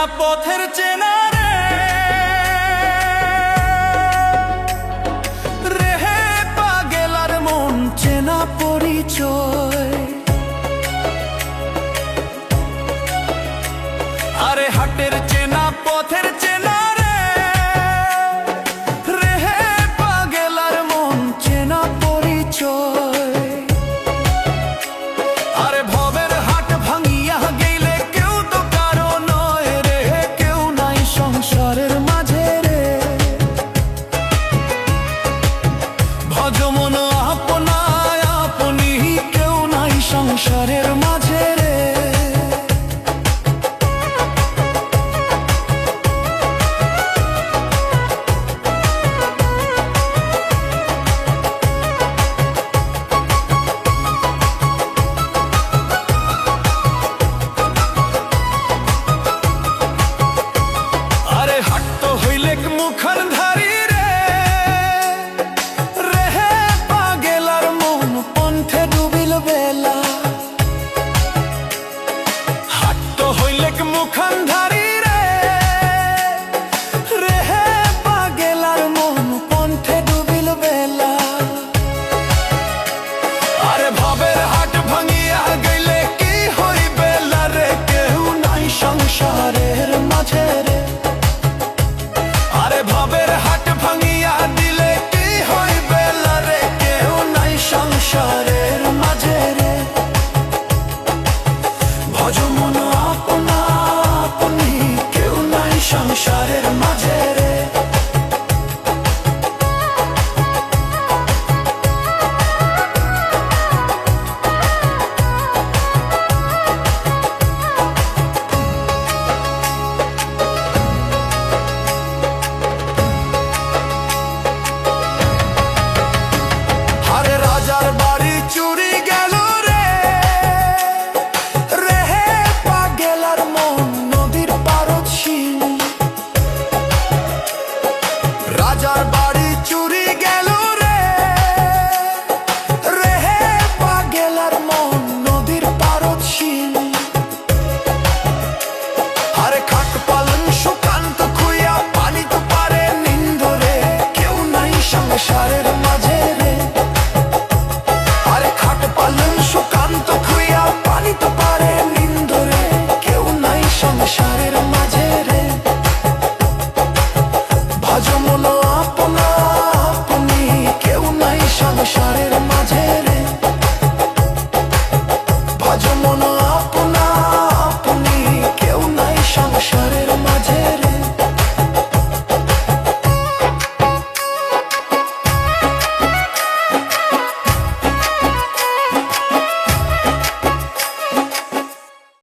চেনা পথের চেনা রে, রেহে পাগেলার মন চেনা পরিচয়। আরে হাটের চেনা পথের চেনা রে, রেহে পাগেলার মন চেনা পরিচয়। আরে ভবের হাট ভাঙিয়া গেলে কেউ তো কারো নয় রে, কেউ নাই সংসারের মাঝে রে। ভজ মন আপনায় আপনি, কেউ নাই সংসারের মাঝে রে। মুখার ধারি রে, রেহে পাগেলার মন পন্থে ডুবিল বেলা। হাট হইলেক মুখান ধারি রে, রেহে পাগেলার মন পন্থে ডুবিল বেলা। আরে ভবের হাট ভাঙিয়া গেলে কি হইবে রে, কেউ নাই সংসারের মাঝে রে। ভবের হাট ভাঙিয়া দিলে কি হইবে রে, কেউ নাই সংসারের মাঝে রে। ভজ মন আপনা আপনি, কেউ নাই সংসারের মাঝে রে। রাজার বাড়ি চুরি গেল রে, রেহে পাগেলার মন নদীর পারদ শিল। রাজার